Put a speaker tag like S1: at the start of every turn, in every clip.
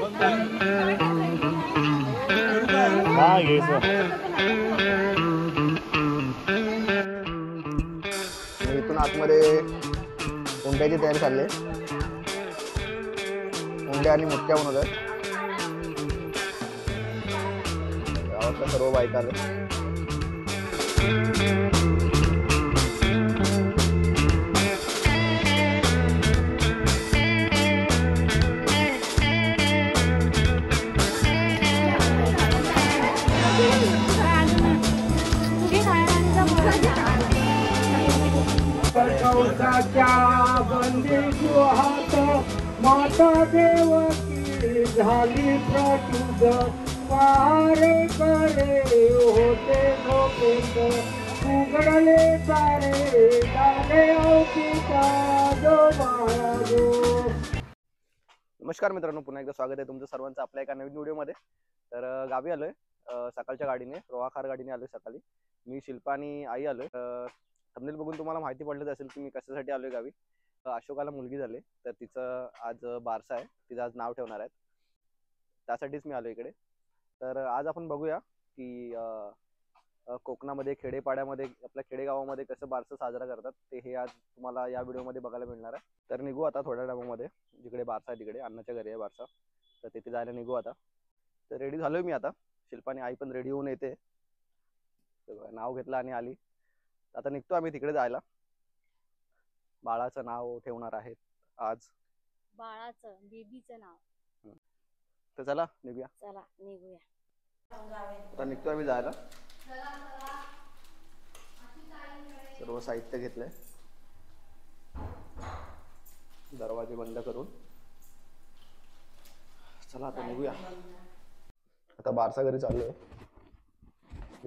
S1: काय घ्यायचं?
S2: इथून आतमध्ये उंड्याची तयारी चालली आहे. उंड्या आणि मुटक्या बनवत आहेत. गावातल्या सर्व बायका आल्या.
S3: माता देवकी झाली प्रचुद पारे करे होते गोपेत उघडले सारे झाले औकिता जो महाराजो.
S2: नमस्कार मित्रांनो, पुन्हा एकदा स्वागत आहे तुमचं सर्वांचं आपल्या एका नवीन व्हिडिओमध्ये. तर गावी आलोय सकाळच्या गाडीने, रोहाखार गाडीने आलोय सकाळी. मी शिल्पा आणि आई आलोय. थंबनेल बघून तुम्हाला माहिती पडलंच असेल की मी कशासाठी आलोय गावी. अशोकाला मुलगी झाली, तर तिचं आज बारसा आहे. तिचं आज नाव ठेवणार आहेत, त्यासाठीच मी आलो इकडे. तर आज आपण बघूया की कोकणामध्ये खेडेपाड्यामध्ये आपल्या खेडेगावामध्ये कसं बारसं साजरा करतात ते हे आज तुम्हाला या व्हिडिओमध्ये बघायला मिळणार आहे. तर निघू आता थोड्या टायमामध्ये. जिकडे बारसा आहे तिकडे अण्णाच्या घरी आहे बारसा, तर तिथे जायला निघू आता. तर रेडी झालोय मी आता. शिल्पाने आई पण रेडी होऊन येते, नाव घेतलं आणि आली. आता निघतो आम्ही तिकडे जायला. बाळाचं नाव ठेवणार आहेत आज.
S4: बाळाचं बेबीचं नाव.
S2: तर चला निघूया.
S4: चला निघूया.
S2: आता निघतो आम्ही जायला. सर्व साहित्य घेतलंय, दरवाजे बंद करून. चला आता निघूया. आता बारसा घरी चालू आहे.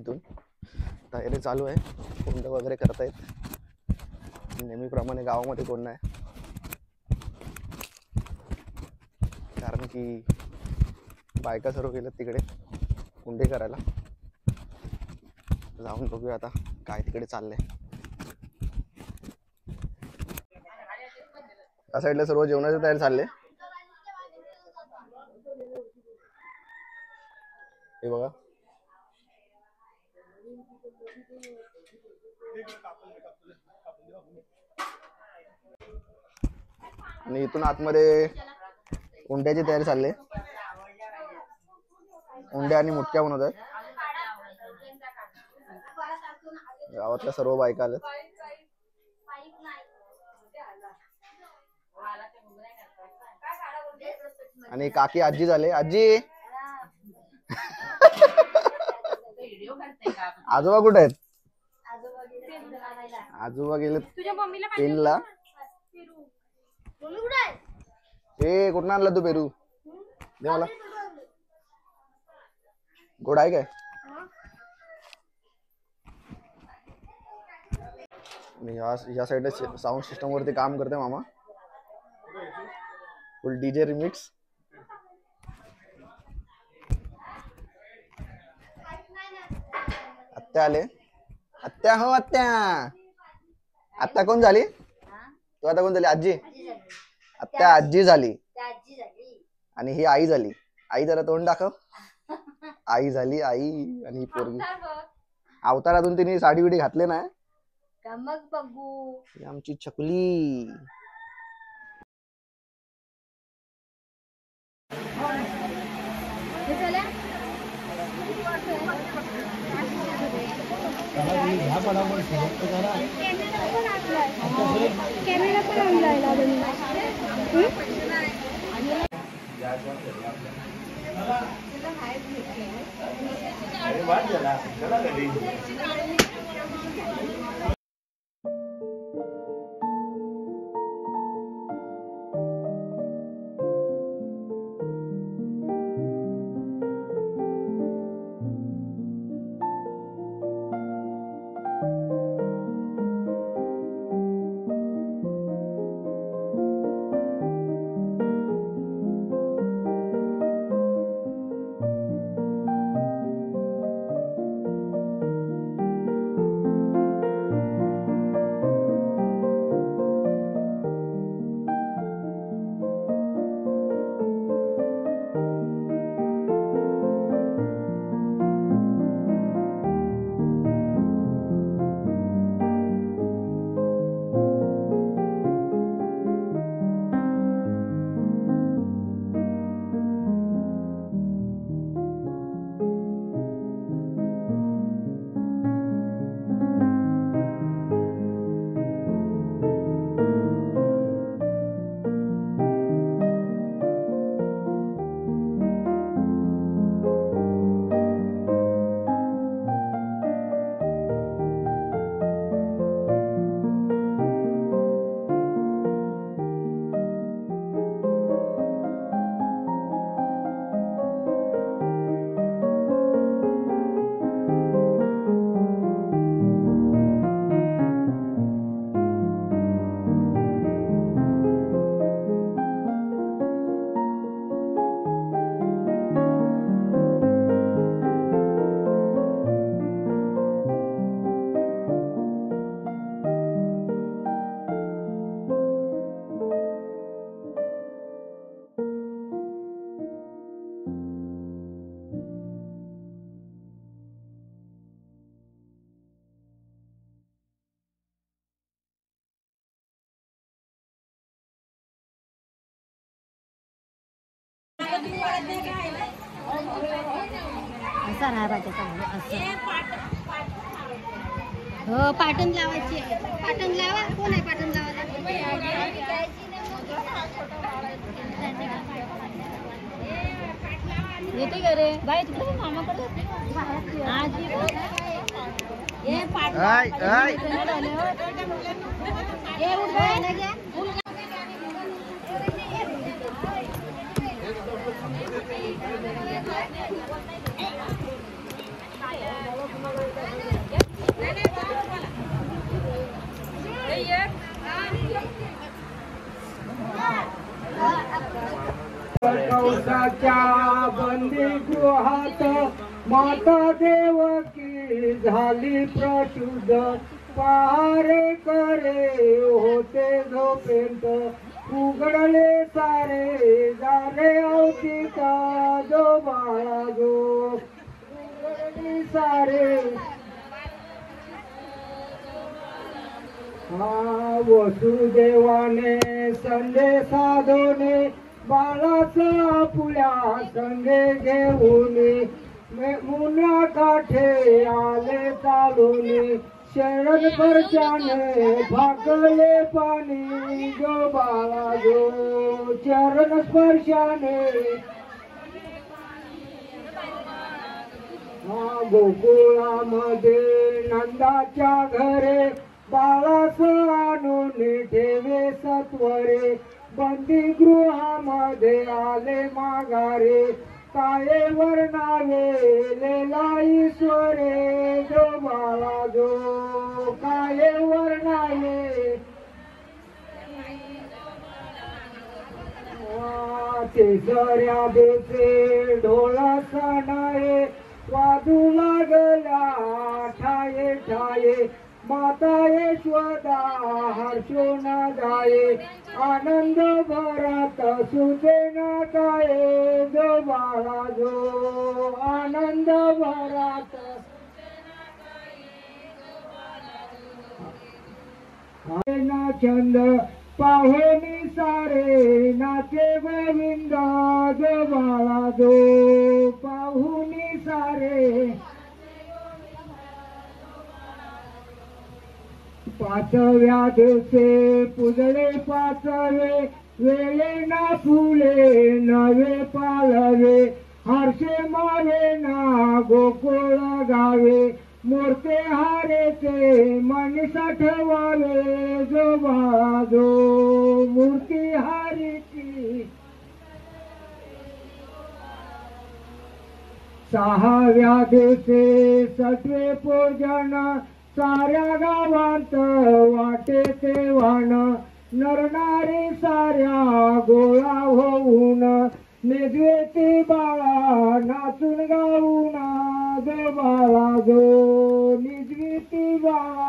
S2: इथून तयारी चालू आहे. कोंड वगैरे करतायत. नेहमीप्रमाणे गावामध्ये कोण नाही, कारण की बायका सर्व गेलेत तिकडे कुंडे करायला. जाऊन बघूया आता काय तिकडे चाललंय. त्या साईडला सर्व जेवणाची तयारी चालली. हे बघा, आणि इथून आतमध्ये उंड्याची तयारी चालली. उंड्या आणि मुटक्या बनवत आहेत. गावातल्या सर्व बायका आल्यात. आणि काकी आजी झाले. आजी आजोबा कुठे आहेत? आजोबा गेले पेनला. ए कुठं आणला तू पेरू? दे मला. गोड आहे काय? या साईडला साऊंड सिस्टम वरती काम करते मामा. फुल डीजे रिमिक्स. आत्या आले. आत्या हो आत्या. आत्या कोण झाली? तू आता कोण झाली? आजी. आत्या आजी झाली आणि ही आई झाली. आई जरा तोंड दाखव. आई झाली आई. आणि पोरगी अवतारातून तिने साडी बिडी घातले ना.
S4: मग बघू.
S2: आमची छकुली.
S4: कॅमेरा पण आणलाय. असा राहा हो पाटण लावायची आहे. पाटण लावा. कोण आहे पाटण लावायला? येते का रे बाई तिकडे मामाकडे
S3: कौसाच्या बंदी गृहात माता देवकी झाली प्रचुद पहारे करे होते झोपेंत उघडले सारे झाले अवचिता जो बाळा जो उघडले सारे वसुदेवाने संदेशा दोने बाळाचा पुल्या संगे घेऊन मुना काठे आले चालून शरण परच्याने भागले पाणी जो बाळा जो चरण स्पर्शाने गोकुळामध्ये नंदाच्या घरे बाळास आणून ठेवे सत्वरे बंदी गृहामध्ये आले माघारे कायेवर नावे लेला ईश्वरे जो बाळा जो कायेवर नावे तिसऱ्या दिवशी ढोल सणाये वाजू लागला ठाये ठाये माता यशोदा हर्षो न जाये आनंद भरात सुदेना काये जो बाळा जो आनंद भरात ना छंद पाहुणी सारे नाचे गोविंद जो बाळा जो पाहुणी सारे पाचव्या दिवशी पूजले पाचवे वेळे ना फुले नवे पालवे हर्षे मावे ना गोकुळ गावे मूर्ते हारेचे मनीषा ठेवावे जो बाळा जो मूर्ती हारीची सहाव्या दिवशी सटवे पूजन साऱ्या गावात वाटे ते वाण नरनारी साऱ्या गोळा होऊन निजवेती बाळा नाचून गाऊन जो बाळा जो निजवेती बाळा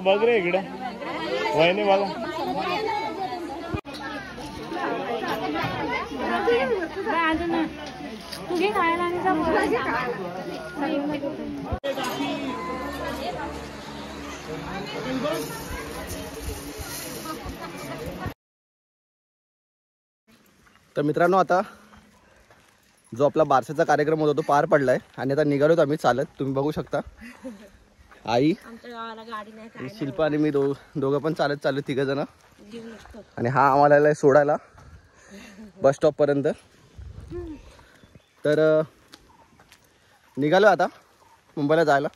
S1: बघ रे इकडे वहिनी बघा
S4: तुझे खायला
S2: तर मित्रांनो आता जो आपला बारशाचा कार्यक्रम होता तो पार पडलाय आणि आता निघालोत आम्ही चालत. तुम्ही बघू शकता आई शिल्पा आणि मी दोघं पण चालत चालू तिघ जण आणि हा आम्हाला आलाय सोडायला बस स्टॉप पर्यंत. तर निघालो आता मुंबईला जायला.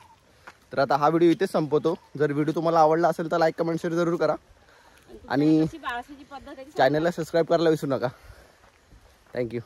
S2: तर आता हा व्हिडिओ इथेच संपवतो. जर व्हिडिओ तुम्हाला आवडला असेल तर लाईक कमेंट शेअर जरूर करा आणि चॅनलला सबस्क्राईब करायला विसरू नका. थँक्यू.